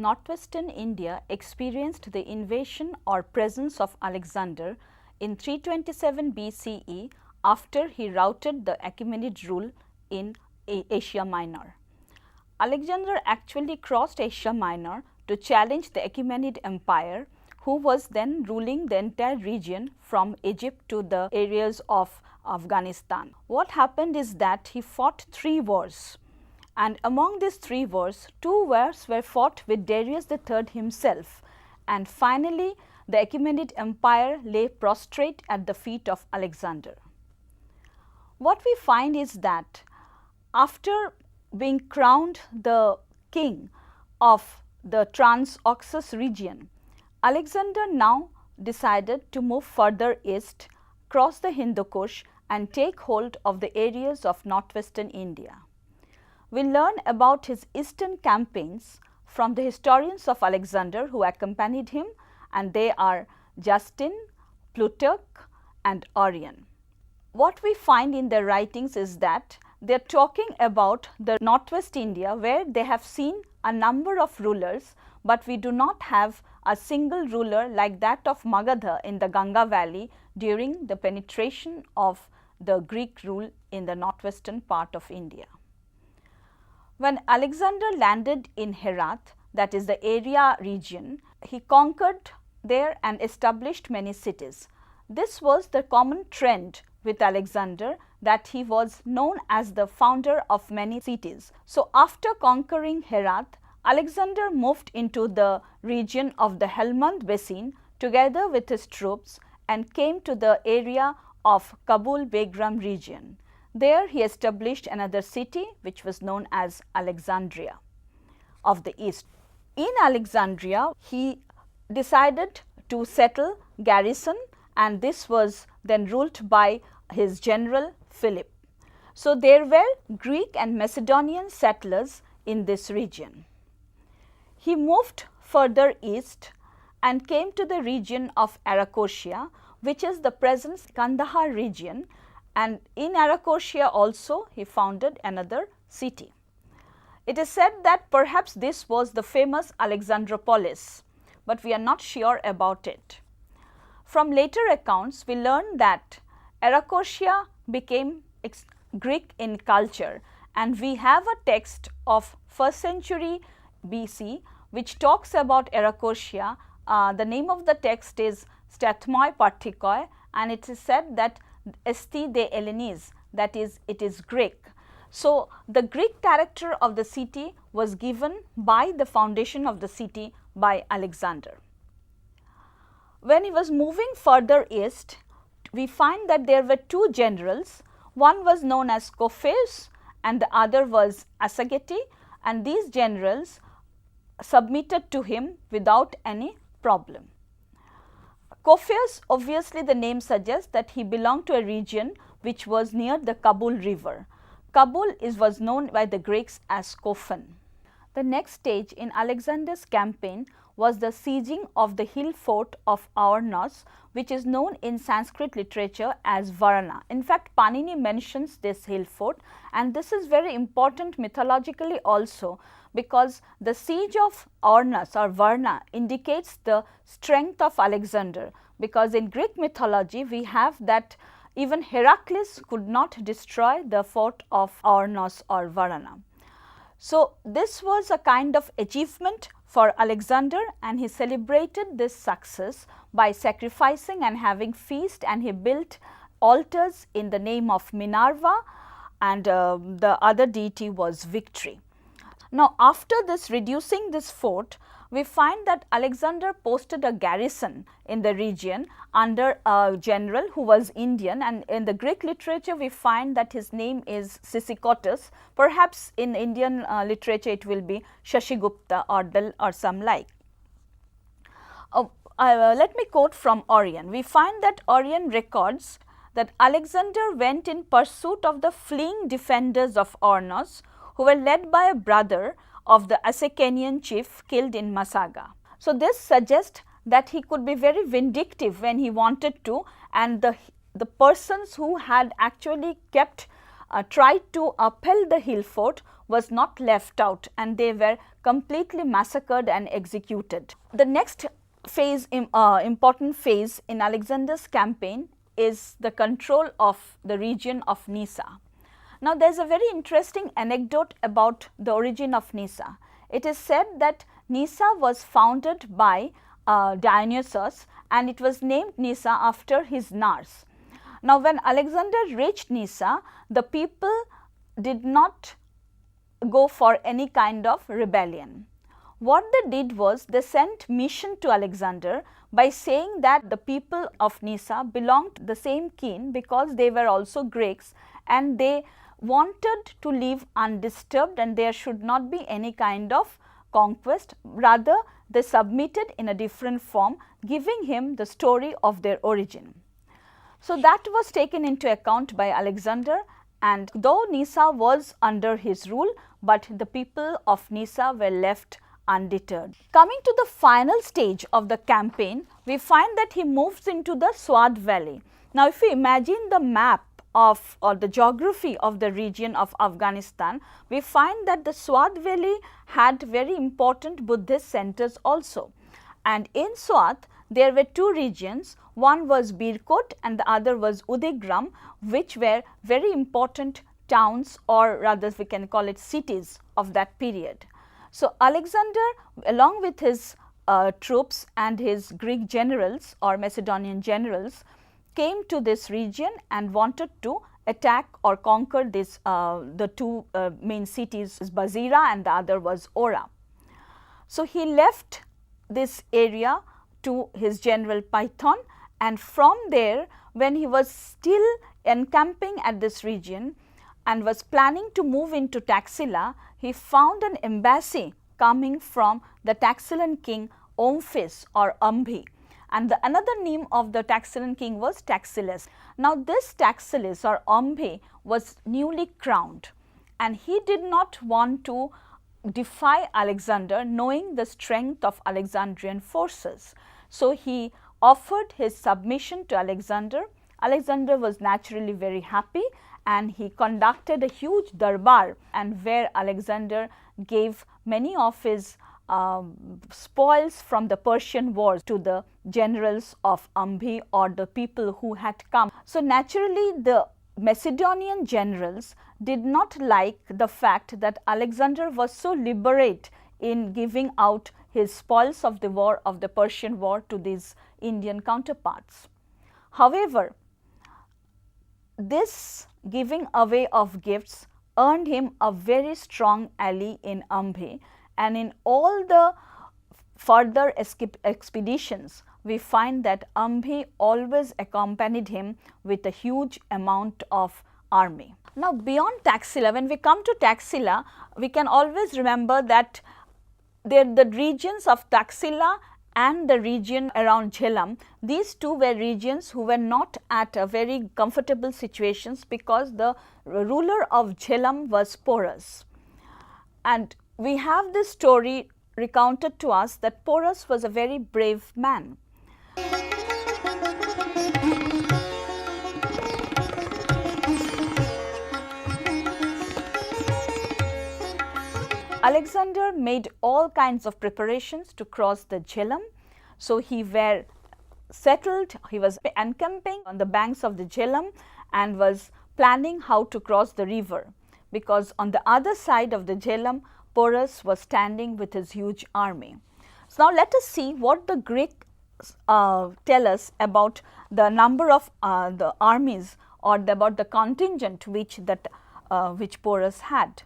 northwestern India experienced the invasion or presence of Alexander in 327 BCE after he routed the Achaemenid rule in Asia Minor. Alexander actually crossed Asia Minor to challenge the Achaemenid Empire, who was then ruling the entire region from Egypt to the areas of Afghanistan. What happened is that he fought 3 wars, and among these 3 wars, 2 wars were fought with Darius III himself, and finally the Achaemenid Empire lay prostrate at the feet of Alexander. What we find is that after being crowned the king of the Trans-Oxus region, Alexander now decided to move further east, cross the Hindu Kush and take hold of the areas of northwestern India. We learn about his eastern campaigns from the historians of Alexander who accompanied him, and they are Justin, Plutarch and Orion. What we find in their writings is that they are talking about the northwest India, where they have seen a number of rulers, but we do not have a single ruler like that of Magadha in the Ganga valley during the penetration of the Greek rule in the northwestern part of India. When Alexander landed in Herat, that is the area region, he conquered there and established many cities. This was the common trend with Alexander, that he was known as the founder of many cities. So, after conquering Herat, Alexander moved into the region of the Helmand Basin together with his troops and came to the area of Kabul Begram region. There he established another city which was known as Alexandria of the east. In Alexandria, he decided to settle garrison, and this was then ruled by his general Philip. So, there were Greek and Macedonian settlers in this region. He moved further east and came to the region of Arachosia, which is the present Kandahar region, and in Arachosia also he founded another city. It is said that perhaps this was the famous Alexandropolis, but we are not sure about it. From later accounts, we learn that Arachosia became Greek in culture, and we have a text of 1st century BC which talks about Arachosia. The name of the text is Stathmoi Parthikoi, and it is said that Esti de Hellenes, that is, it is Greek. So, the Greek character of the city was given by the foundation of the city by Alexander. When he was moving further east, we find that there were 2 generals. One was known as Copheus and the other was Asageti, and these generals submitted to him without any problem. Copheus, obviously the name suggests that he belonged to a region which was near the Kabul river. Kabul was known by the Greeks as Kofan. The next stage in Alexander's campaign was the sieging of the hill fort of Aornos, which is known in Sanskrit literature as Varna. In fact, Panini mentions this hill fort, and this is very important mythologically also, because the siege of Aornos or Varna indicates the strength of Alexander, because in Greek mythology we have that even Heracles could not destroy the fort of Aornos or Varna. So, this was a kind of achievement for Alexander, and he celebrated this success by sacrificing and having feast, and he built altars in the name of Minerva, and the other deity was Victory. Now, after this reducing this fort, we find that Alexander posted a garrison in the region under a general who was Indian, and in the Greek literature we find that his name is Sisycotus. Perhaps in Indian literature it will be Shashigupta or some like. Let me quote from Orion. We find that Orion records that Alexander went in pursuit of the fleeing defenders of Aornos, who were led by a brother of the Asakanian chief killed in Masaga. So, this suggests that he could be very vindictive when he wanted to, and the persons who had actually tried to uphold the hill fort was not left out, and they were completely massacred and executed. The next phase, important phase in Alexander's campaign is the control of the region of Nysa. Now, there is a very interesting anecdote about the origin of Nysa. It is said that Nysa was founded by Dionysus, and it was named Nysa after his nurse. Now, when Alexander reached Nysa, the people did not go for any kind of rebellion. What they did was they sent mission to Alexander by saying that the people of Nysa belonged to the same kin because they were also Greeks, and they wanted to live undisturbed and there should not be any kind of conquest. Rather, they submitted in a different form, giving him the story of their origin. So, that was taken into account by Alexander, and though Nysa was under his rule, but the people of Nysa were left undeterred. Coming to the final stage of the campaign, we find that he moves into the Swat Valley. Now, if you imagine the map of or the geography of the region of Afghanistan, we find that the Swat Valley had very important Buddhist centers also. And in Swat, there were two regions, one was Birkot and the other was Udigram, which were very important towns, or rather we can call it cities of that period. So, Alexander, along with his troops and his Greek generals or Macedonian generals, came to this region and wanted to attack or conquer this the two main cities, Basira and the other was Ora. So, he left this area to his general Python, and from there, when he was still encamping at this region and was planning to move into Taxila, he found an embassy coming from the Taxilan king Omphis or Ambhi, and the another name of the Taxilan king was Taxiles. Now, this Taxiles or Ambhi was newly crowned, and he did not want to defy Alexander, knowing the strength of Alexandrian forces. So, he offered his submission to Alexander. Alexander was naturally very happy, and he conducted a huge darbar, and where Alexander gave many of his spoils from the Persian wars to the generals of Ambhi or the people who had come. So, naturally the Macedonian generals did not like the fact that Alexander was so liberate in giving out his spoils of the war, of the Persian war, to these Indian counterparts. However, this giving away of gifts earned him a very strong ally in Ambhi, and in all the further expeditions, we find that Ambhi always accompanied him with a huge amount of army. Now, beyond Taxila, when we come to Taxila, we can always remember that the regions of Taxila and the region around Jhelum, these two were regions who were not at a very comfortable situations, because the ruler of Jhelum was Porus. And we have this story recounted to us that Porus was a very brave man. Alexander made all kinds of preparations to cross the Jhelum. So, he were settled, he was encamping on the banks of the Jhelum and was planning how to cross the river, because on the other side of the Jhelum, Porus was standing with his huge army. So, now let us see what the Greeks tell us about the number of the armies, or about the contingent which Porus had.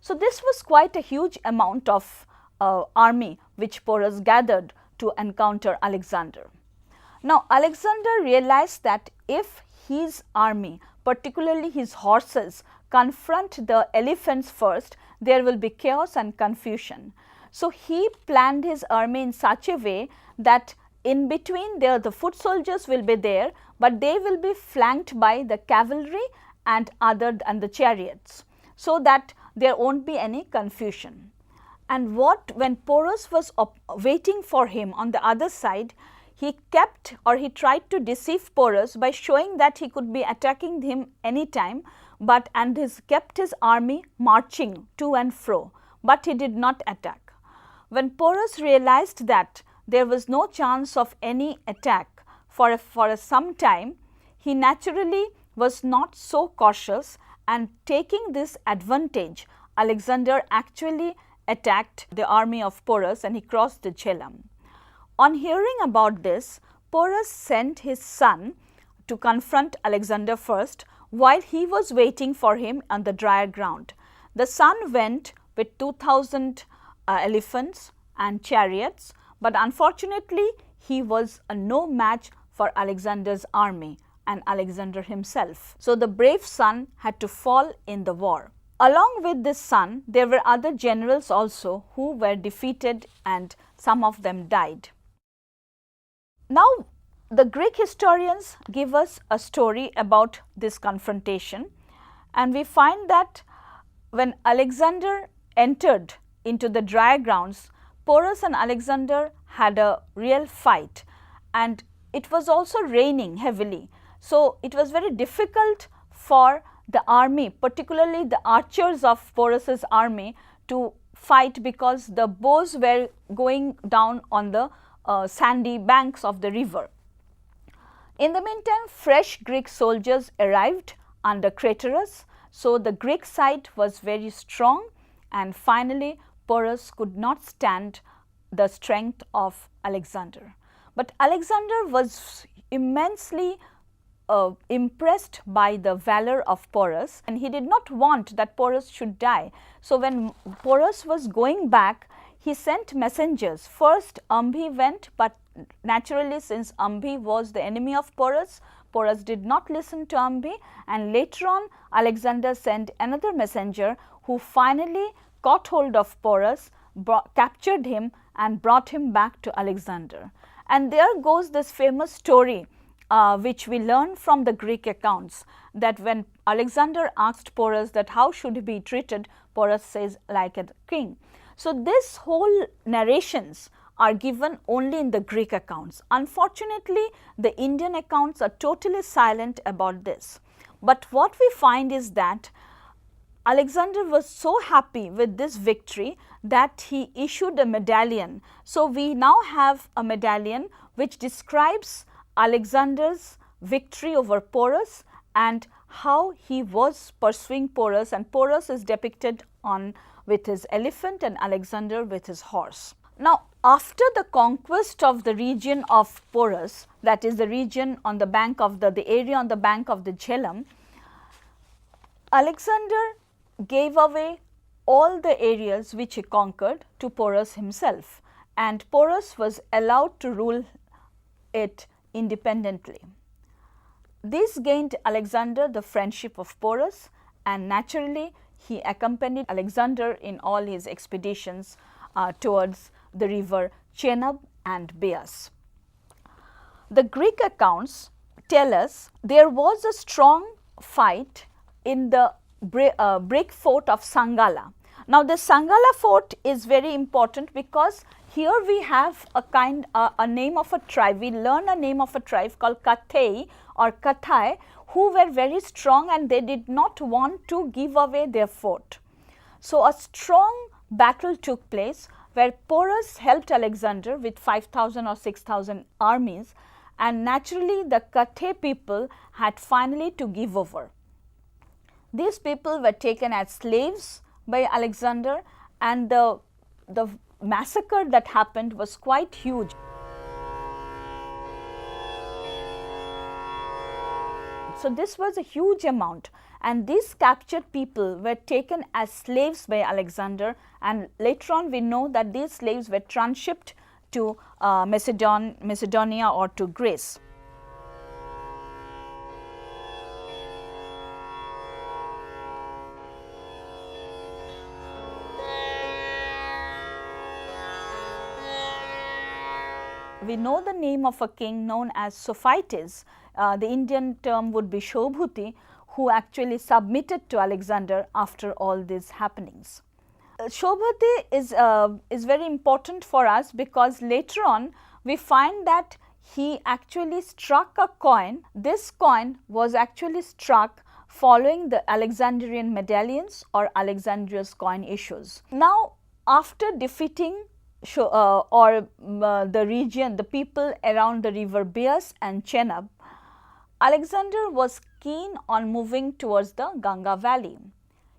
So, this was quite a huge amount of army which Porus gathered to encounter Alexander. Now, Alexander realized that if his army, particularly his horses, confront the elephants first, there will be chaos and confusion. So, he planned his army in such a way that in between there the foot soldiers will be there, but they will be flanked by the cavalry and the chariots, so that there won't be any confusion. And when Porus was waiting for him on the other side, he tried to deceive Porus by showing that he could be attacking him anytime, and kept his army marching to and fro, but he did not attack. When Porus realized that there was no chance of any attack for some time, he naturally was not so cautious, and taking this advantage, Alexander actually attacked the army of Porus and he crossed the Jhelum. On hearing about this, Porus sent his son to confront Alexander first, while he was waiting for him on the drier ground. The son went with 2,000 elephants and chariots, but unfortunately he was no match for Alexander's army and Alexander himself. So the brave son had to fall in the war. Along with this son, there were other generals also who were defeated, and some of them died. Now, the Greek historians give us a story about this confrontation, and we find that when Alexander entered into the dry grounds, Porus and Alexander had a real fight, and it was also raining heavily. So, it was very difficult for the army, particularly the archers of Porus's army, to fight because the bows were going down on the sandy banks of the river. In the meantime, fresh Greek soldiers arrived under Craterus, so the Greek side was very strong, and finally Porus could not stand the strength of Alexander. But Alexander was immensely impressed by the valor of Porus, and he did not want that Porus should die. So, when Porus was going back, he sent messengers. First Ambhi went, but naturally, since Ambhi was the enemy of Porus, Porus did not listen to Ambhi, and later on Alexander sent another messenger who finally caught hold of Porus, captured him and brought him back to Alexander. And there goes this famous story which we learn from the Greek accounts, that when Alexander asked Porus that how should he be treated, Porus says, like a king. So, this whole narrations are given only in the Greek accounts. Unfortunately, the Indian accounts are totally silent about this. But what we find is that Alexander was so happy with this victory that he issued a medallion. So, we now have a medallion which describes Alexander's victory over Porus and how he was pursuing Porus, and Porus is depicted with his elephant and Alexander with his horse. Now, after the conquest of the region of Porus, that is the region on the bank of the area on the bank of the Jhelum, Alexander gave away all the areas which he conquered to Porus himself, and Porus was allowed to rule it independently. This gained Alexander the friendship of Porus, and naturally he accompanied Alexander in all his expeditions towards the river Chenab and Beas. The Greek accounts tell us there was a strong fight in the brick fort of Sangala. Now, the Sangala fort is very important because here we have a name of a tribe. We learn a name of a tribe called Kathai or Kathai, who were very strong and they did not want to give away their fort. So, a strong battle took place where Porus helped Alexander with 5,000 or 6,000 armies, and naturally the Kathai people had finally to give over. These people were taken as slaves by Alexander, and the massacre that happened was quite huge. So, this was a huge amount, and these captured people were taken as slaves by Alexander, and later on we know that these slaves were transshipped to Macedonia or to Greece. We know the name of a king known as Sophites. The Indian term would be Shobhuti, who actually submitted to Alexander after all these happenings. Shobhati is very important for us because later on we find that he actually struck a coin. This coin was actually struck following the Alexandrian medallions or Alexandria's coin issues. Now, after defeating the region, the people around the river Beas and Chenab, Alexander was keen on moving towards the Ganga valley.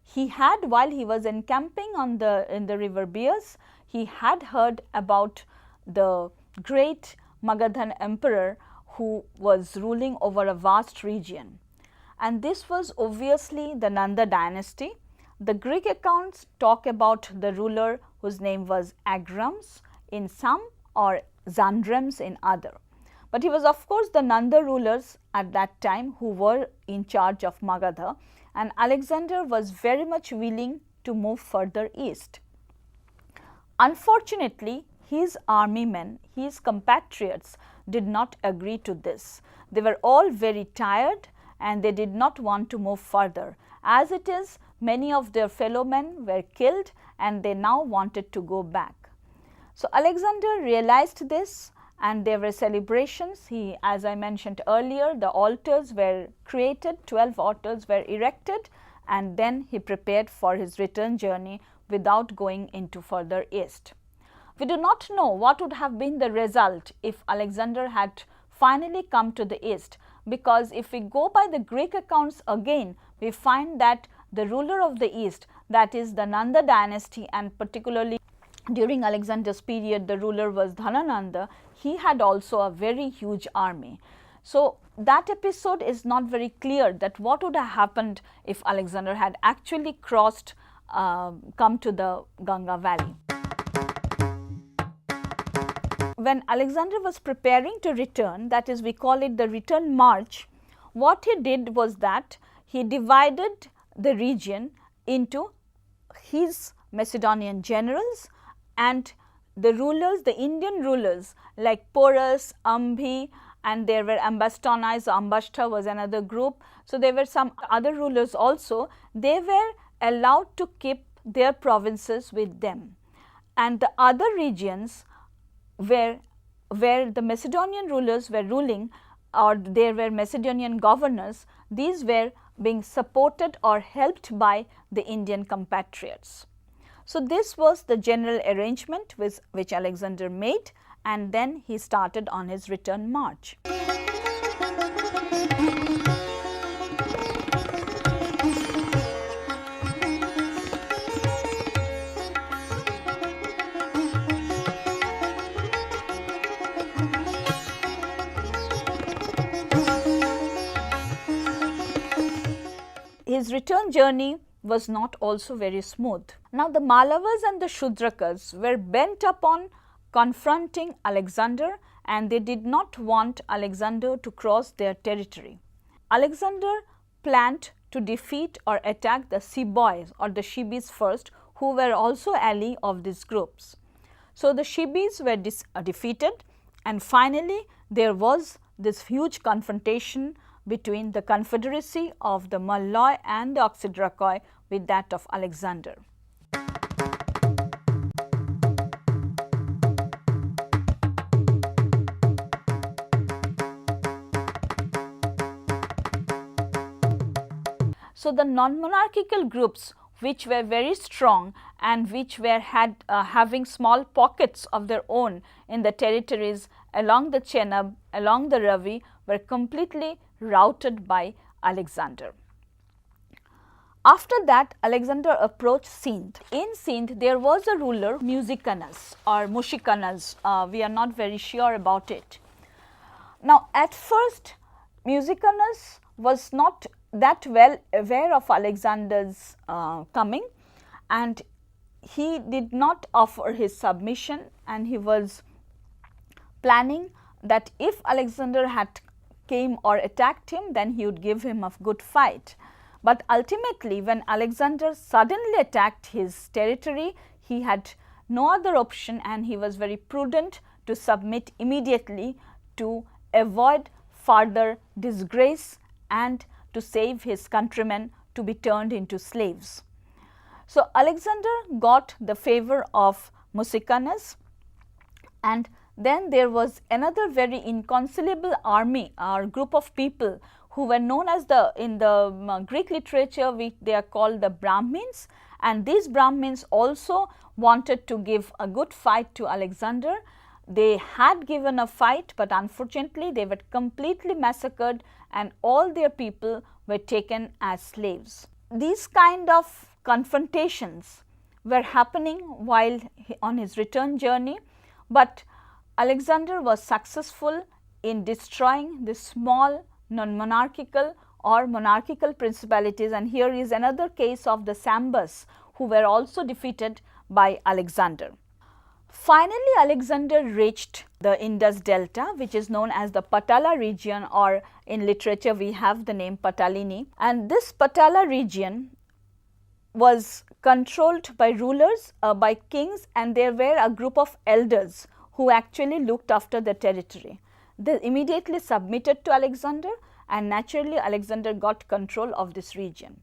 He had, while he was encamping in the river Beas, he had heard about the great Magadhan emperor who was ruling over a vast region. And this was obviously the Nanda dynasty. The Greek accounts talk about the ruler whose name was Agrams in some or Xandrems in other. But he was of course the Nanda rulers at that time who were in charge of Magadha, and Alexander was very much willing to move further east. Unfortunately, his army men, his compatriots did not agree to this. They were all very tired and they did not want to move further. As it is, many of their fellow men were killed and they now wanted to go back. So, Alexander realized this and there were celebrations. As I mentioned earlier, the altars were created, 12 altars were erected, and then he prepared for his return journey without going into further east. We do not know what would have been the result if Alexander had finally come to the east, because if we go by the Greek accounts again, we find that the ruler of the east, that is the Nanda dynasty, and particularly during Alexander's period the ruler was Dhanananda, he had also a very huge army. So, that episode is not very clear that what would have happened if Alexander had actually come to the Ganga valley. When Alexander was preparing to return, that is we call it the return march, what he did was that he divided the region into his Macedonian generals and the rulers, the Indian rulers like Porus, Ambhi, and there were Ambastonites, Ambashta was another group. So, there were some other rulers also. They were allowed to keep their provinces with them, and the other regions where the Macedonian rulers were ruling, or there were Macedonian governors, these were being supported or helped by the Indian compatriots. So, this was the general arrangement which Alexander made, and then he started on his return march. His return journey was not also very smooth. Now, the Mallavas and the Shudrakas were bent upon confronting Alexander, and they did not want Alexander to cross their territory. Alexander planned to defeat or attack the Sepoys or the Shibis first, who were also ally of these groups. So, the Shibis were defeated, and finally, there was this huge confrontation between the confederacy of the Malloy and the Oxydracoy with that of Alexander. So, the non-monarchical groups which were very strong and which were having small pockets of their own in the territories along the Chenab, along the Ravi, were completely routed by Alexander. After that, Alexander approached Sindh. In Sindh, there was a ruler, Musicanus or Mushicanus, we are not very sure about it. Now, at first, Musicanus was not that well aware of Alexander's coming, and he did not offer his submission, and he was planning that if Alexander had came or attacked him, then he would give him a good fight. But ultimately, when Alexander suddenly attacked his territory, he had no other option, and he was very prudent to submit immediately to avoid further disgrace and to save his countrymen to be turned into slaves. So, Alexander got the favor of Musicanus, and then there was another very inconceivable army or group of people who were known as in the Greek literature they are called the Brahmins, and these Brahmins also wanted to give a good fight to Alexander. They had given a fight, but unfortunately they were completely massacred and all their people were taken as slaves. These kind of confrontations were happening while on his return journey, but Alexander was successful in destroying the small non-monarchical or monarchical principalities, and here is another case of the Sambas who were also defeated by Alexander. Finally, Alexander reached the Indus Delta, which is known as the Patala region, or in literature we have the name Patalini, and this Patala region was controlled by rulers, by kings, and there were a group of elders who actually looked after the territory. They immediately submitted to Alexander, and naturally Alexander got control of this region.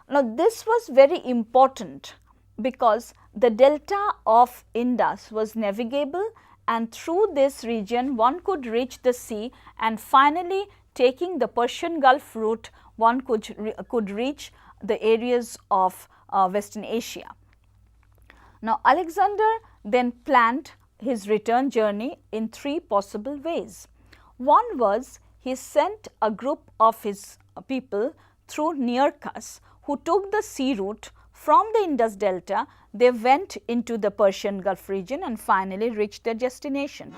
Now, this was very important because the delta of Indus was navigable, and through this region one could reach the sea, and finally taking the Persian Gulf route one could reach the areas of Western Asia. Now, Alexander then planned his return journey in three possible ways. One was he sent a group of his people through Nearchus, who took the sea route from the Indus Delta. They went into the Persian Gulf region and finally reached their destination.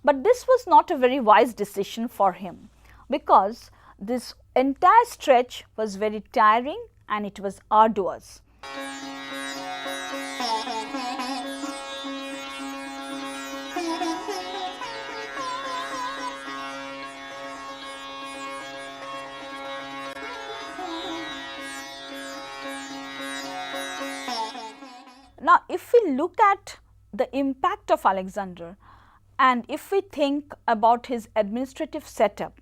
But this was not a very wise decision for him, because this entire stretch was very tiring and it was arduous. Now, if we look at the impact of Alexander, and if we think about his administrative setup,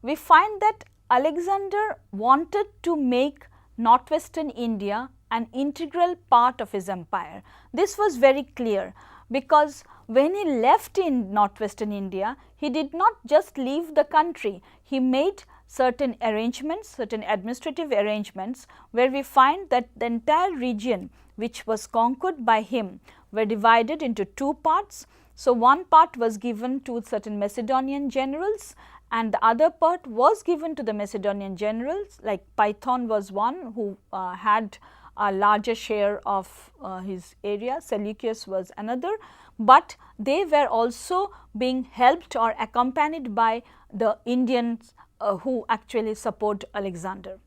we find that Alexander wanted to make northwestern India an integral part of his empire. This was very clear, because when he left in northwestern India, he did not just leave the country, he made certain arrangements, certain administrative arrangements, where we find that the entire region which was conquered by him were divided into two parts. So, one part was given to certain Macedonian generals, and the other part was given to the Macedonian generals, like Python was one who had a larger share of his area, Seleucus was another, but they were also being helped or accompanied by the Indians who actually support Alexander.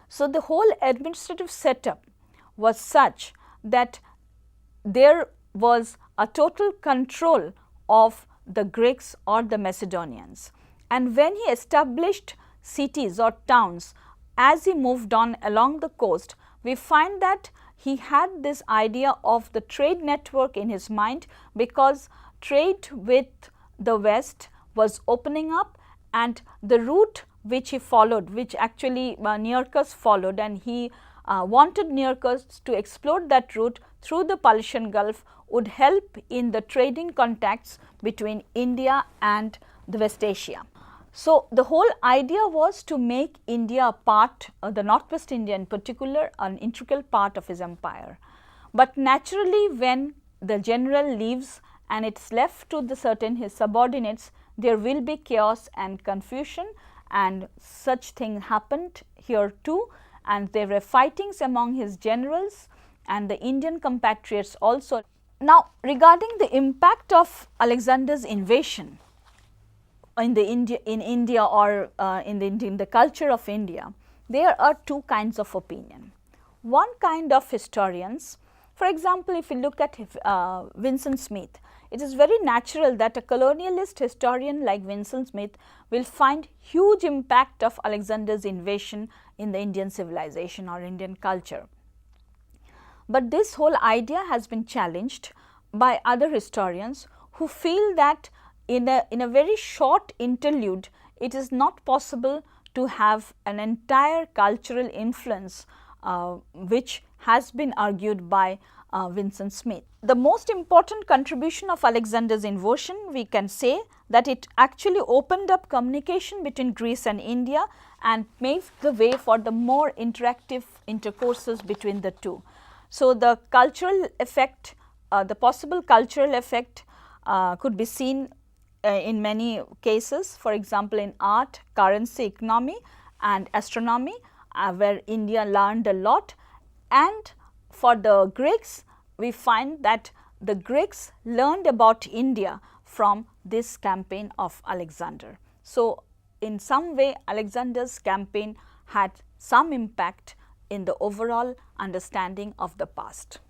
So, the whole administrative setup was such that there was a total control of the Greeks or the Macedonians, and when he established cities or towns as he moved on along the coast, we find that he had this idea of the trade network in his mind, because trade with the west was opening up, and the route which he followed, which actually Nearchus followed, and he wanted Nearchus to explore that route through the Persian Gulf, would help in the trading contacts between India and the West Asia. So, the whole idea was to make India a part, the Northwest India in particular, an integral part of his empire. But naturally, when the general leaves and it is left to the certain his subordinates, there will be chaos and confusion, and such thing happened here too, and there were fightings among his generals and the Indian compatriots also. Now, regarding the impact of Alexander's invasion in India or in the culture of India, there are two kinds of opinion. One kind of historians, for example, if you look at Vincent Smith, it is very natural that a colonialist historian like Vincent Smith will find huge impact of Alexander's invasion in the Indian civilization or Indian culture. But this whole idea has been challenged by other historians who feel that in a very short interlude, it is not possible to have an entire cultural influence, which has been argued by Vincent Smith. The most important contribution of Alexander's invasion, we can say that it actually opened up communication between Greece and India and paved the way for the more interactive intercourses between the two. So, the cultural effect, the possible cultural effect could be seen in many cases, for example, in art, currency, economy and astronomy, where India learned a lot. And for the Greeks, we find that the Greeks learned about India from this campaign of Alexander. So, in some way Alexander's campaign had some impact in the overall understanding of the past.